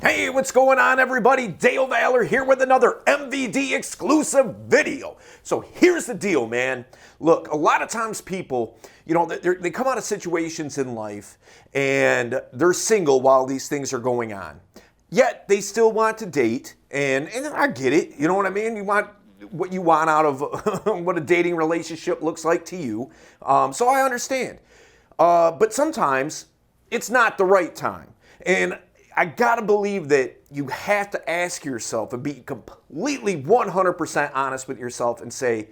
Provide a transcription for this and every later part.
Hey, what's going on, everybody? Dale Valor here with another MVD exclusive video. So here's the deal, man. Look, a lot of times people, they come out of situations in life and they're single while these things are going on. Yet they still want to date, and I get it. You know what I mean? You want what you want out of what a dating relationship looks like to you. So I understand. But sometimes it's not the right time. And I gotta believe that you have to ask yourself and be completely 100% honest with yourself and say,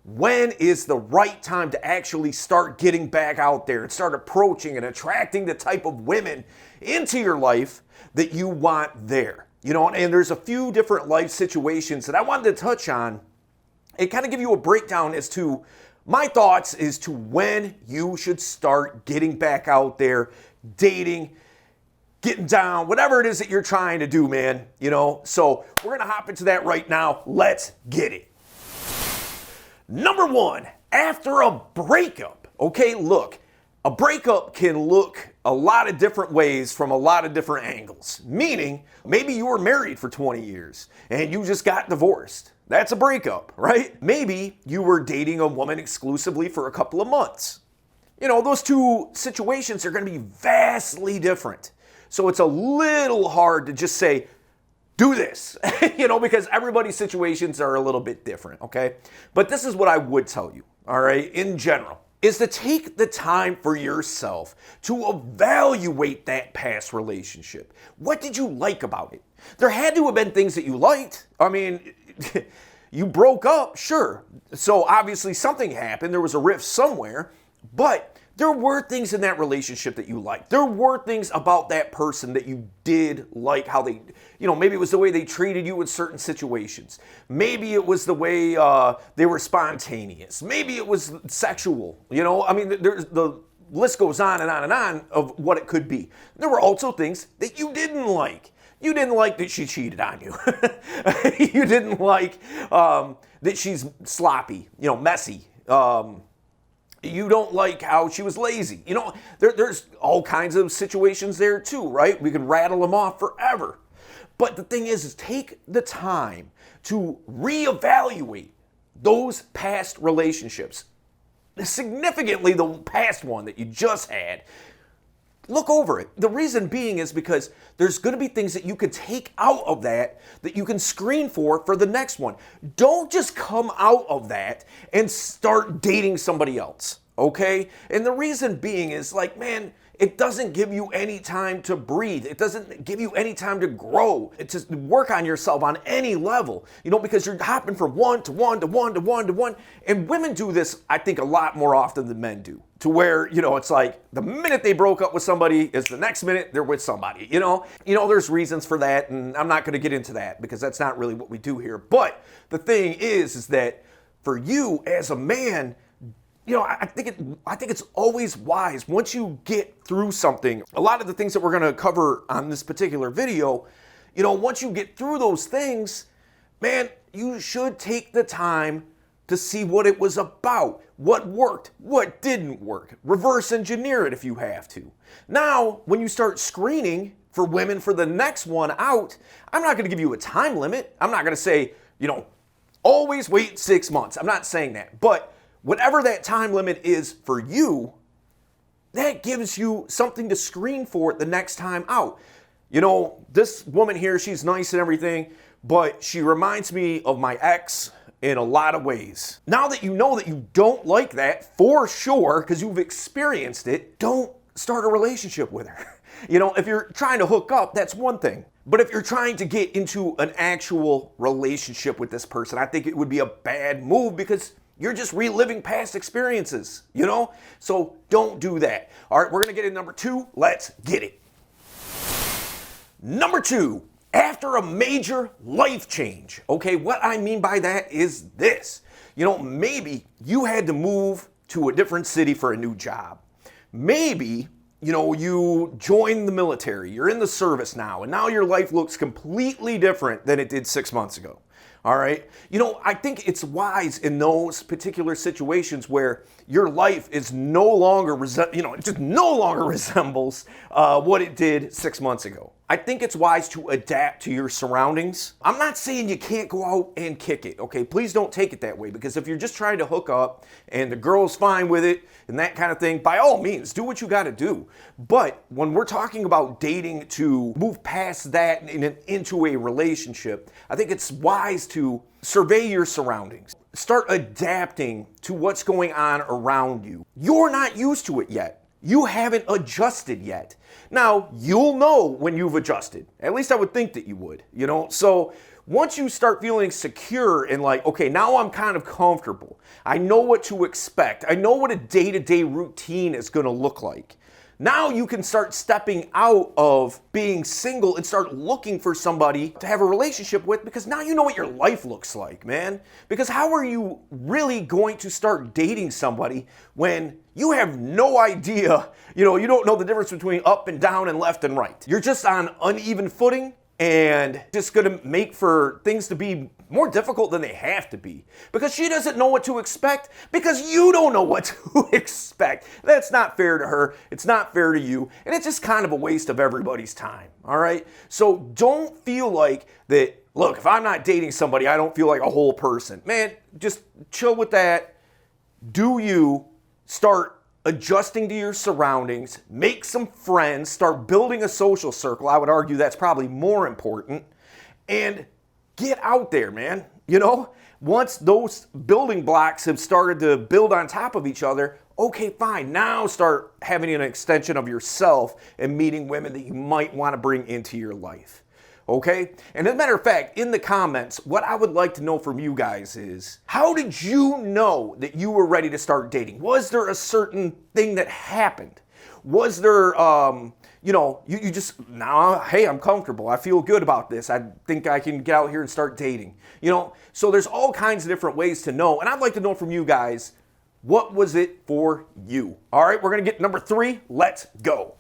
when is the right time to actually start getting back out there and start approaching and attracting the type of women into your life that you want there? And there's a few different life situations that I wanted to touch on and kind of give you a breakdown as to my thoughts as to when you should start getting back out there, dating, getting down, whatever it is that you're trying to do, man. So we're gonna hop into that right now. Let's get it. Number one, after a breakup. Okay, look, a breakup can look a lot of different ways from a lot of different angles. Meaning, maybe you were married for 20 years and you just got divorced. That's a breakup, right? Maybe you were dating a woman exclusively for a couple of months. Those two situations are gonna be vastly different. So it's a little hard to just say, do this, because everybody's situations are a little bit different, okay? But this is what I would tell you, all right, in general, is to take the time for yourself to evaluate that past relationship. What did you like about it? There had to have been things that you liked. I mean, you broke up, sure. So obviously something happened. There was a rift somewhere, but there were things in that relationship that you liked. There were things about that person that you did like, how they, maybe it was the way they treated you in certain situations. Maybe it was the way they were spontaneous. Maybe it was sexual. There's the list goes on and on and on of what it could be. There were also things that you didn't like. You didn't like that she cheated on you. You didn't like that she's sloppy, messy. You don't like how she was lazy. There's all kinds of situations there too, right? We can rattle them off forever. But the thing is take the time to reevaluate those past relationships. Significantly, the past one that you just had. Look over it. The reason being is because there's going to be things that you could take out of that you can screen for the next one. Don't just come out of that and start dating somebody else, okay? And the reason being is it doesn't give you any time to breathe. It doesn't give you any time to grow, to work on yourself on any level, because you're hopping from one to one to one to one to one. And women do this, I think, a lot more often than men do. To where, it's like the minute they broke up with somebody is the next minute they're with somebody, there's reasons for that, and I'm not going to get into that because that's not really what we do here. But the thing is that for you as a man, I think it's always wise once you get through something. A lot of the things that we're going to cover on this particular video, once you get through those things, man, you should take the time to see what it was about, what worked, what didn't work. Reverse engineer it if you have to. Now, when you start screening for women for the next one out, I'm not going to give you a time limit. I'm not going to say, always wait 6 months. I'm not saying that. But whatever that time limit is for you, that gives you something to screen for the next time out. This woman here, she's nice and everything, but she reminds me of my ex in a lot of ways. Now that you know that you don't like that for sure, because you've experienced it, don't start a relationship with her. If you're trying to hook up, that's one thing. But if you're trying to get into an actual relationship with this person, I think it would be a bad move because you're just reliving past experiences, So don't do that. All right, we're going to get in number two. Let's get it. Number two. After a major life change. Okay, what I mean by that is this. Maybe you had to move to a different city for a new job. Maybe, you joined the military. You're in the service now, and now your life looks completely different than it did 6 months ago. All right. I think it's wise in those particular situations where your life is no longer, it just no longer resembles what it did 6 months ago. I think it's wise to adapt to your surroundings. I'm not saying you can't go out and kick it, okay? Please don't take it that way, because if you're just trying to hook up and the girl's fine with it and that kind of thing, by all means, do what you got to do. But when we're talking about dating to move past that and into a relationship, I think it's wise to survey your surroundings. Start adapting to what's going on around you. You're not used to it yet. You haven't adjusted yet. Now, you'll know when you've adjusted. At least I would think that you would, you know? So once you start feeling secure and like, okay, now I'm kind of comfortable. I know what to expect. I know what a day-to-day routine is going to look like. Now you can start stepping out of being single and start looking for somebody to have a relationship with, because now you know what your life looks like, man. Because how are you really going to start dating somebody when you have no idea, you don't know the difference between up and down and left and right? You're just on uneven footing and just gonna make for things to be more difficult than they have to be, because she doesn't know what to expect, because you don't know what to expect. That's not fair to her. It's not fair to you. And it's just kind of a waste of everybody's time. All right. So don't feel like that. Look, if I'm not dating somebody, I don't feel like a whole person. Man, just chill with that. Do you start adjusting to your surroundings, make some friends, start building a social circle. I would argue that's probably more important. And get out there, man. Once those building blocks have started to build on top of each other, okay, fine. Now start having an extension of yourself and meeting women that you might want to bring into your life. Okay? And as a matter of fact, in the comments, what I would like to know from you guys is, how did you know that you were ready to start dating? Was there a certain thing that happened? Was there, you just, nah, hey, I'm comfortable. I feel good about this. I think I can get out here and start dating. So there's all kinds of different ways to know. And I'd like to know from you guys, what was it for you? All right, we're going to get number 3. Let's go.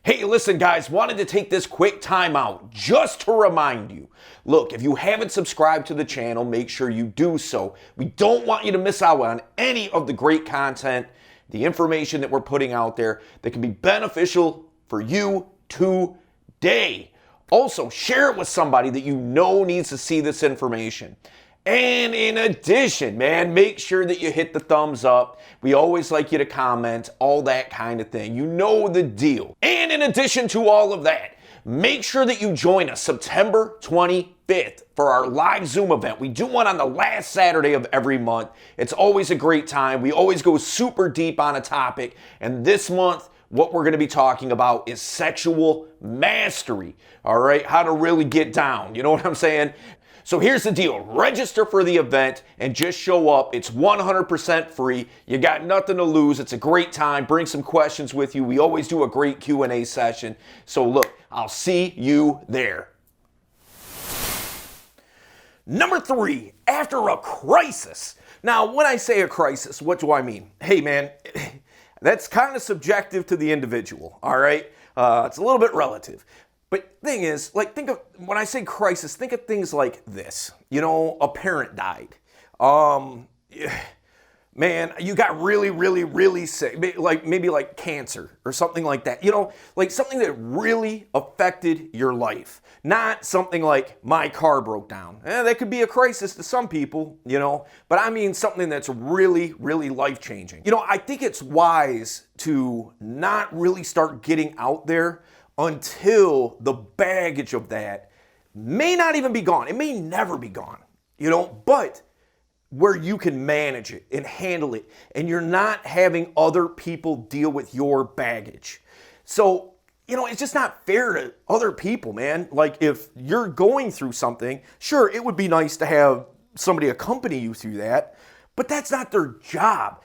Hey, listen, guys, wanted to take this quick time out just to remind you. Look, if you haven't subscribed to the channel, make sure you do so. We don't want you to miss out on any of the great content, the information that we're putting out there that can be beneficial for you today. Also, share it with somebody that you know needs to see this information. And in addition, man, make sure that you hit the thumbs up. We always like you to comment, all that kind of thing. You know the deal. And in addition to all of that, make sure that you join us September 25th for our live Zoom event. We do one on the last Saturday of every month. It's always a great time. We always go super deep on a topic. And this month, what we're going to be talking about is sexual mastery. All right? How to really get down. You know what I'm saying? So here's the deal. Register for the event and just show up. It's 100% free. You got nothing to lose. It's a great time. Bring some questions with you. We always do a great Q&A session. So look, I'll see you there. Number 3, after a crisis. Now, when I say a crisis, what do I mean? Hey, man, that's kind of subjective to the individual, all right? It's a little bit relative. But thing is, think of, when I say crisis, think of things like this. A parent died. Man, you got really, really, really sick. Maybe like cancer or something like that. Something that really affected your life. Not something like my car broke down. That could be a crisis to some people, But I mean something that's really, really life-changing. I think it's wise to not really start getting out there until the baggage of that may not even be gone. It may never be gone, but where you can manage it and handle it, and you're not having other people deal with your baggage. So, it's just not fair to other people, man. If you're going through something, sure, it would be nice to have somebody accompany you through that, but that's not their job.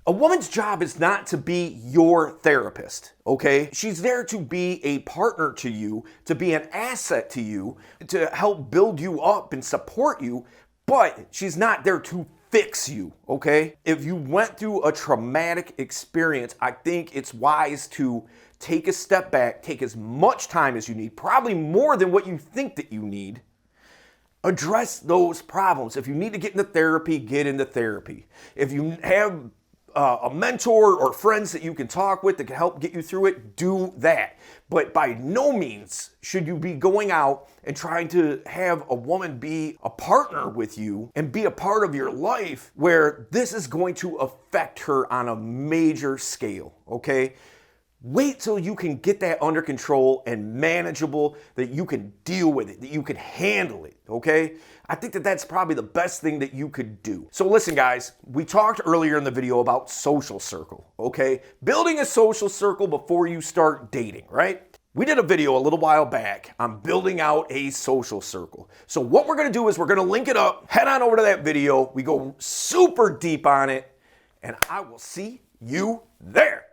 A woman's job is not to be your therapist, okay? She's there to be a partner to you, to be an asset to you, to help build you up and support you, but she's not there to fix you, okay? If you went through a traumatic experience, I think it's wise to take a step back, take as much time as you need, probably more than what you think that you need. Address those problems. If you need to get into therapy, get into therapy. If you have a mentor or friends that you can talk with that can help get you through it, do that. But by no means should you be going out and trying to have a woman be a partner with you and be a part of your life where this is going to affect her on a major scale, okay? Wait till you can get that under control and manageable, that you can deal with it, that you can handle it, okay? I think that that's probably the best thing that you could do. So listen, guys, we talked earlier in the video about social circle, okay? Building a social circle before you start dating, right? We did a video a little while back on building out a social circle. So what we're gonna do is we're gonna link it up, head on over to that video, we go super deep on it, and I will see you there.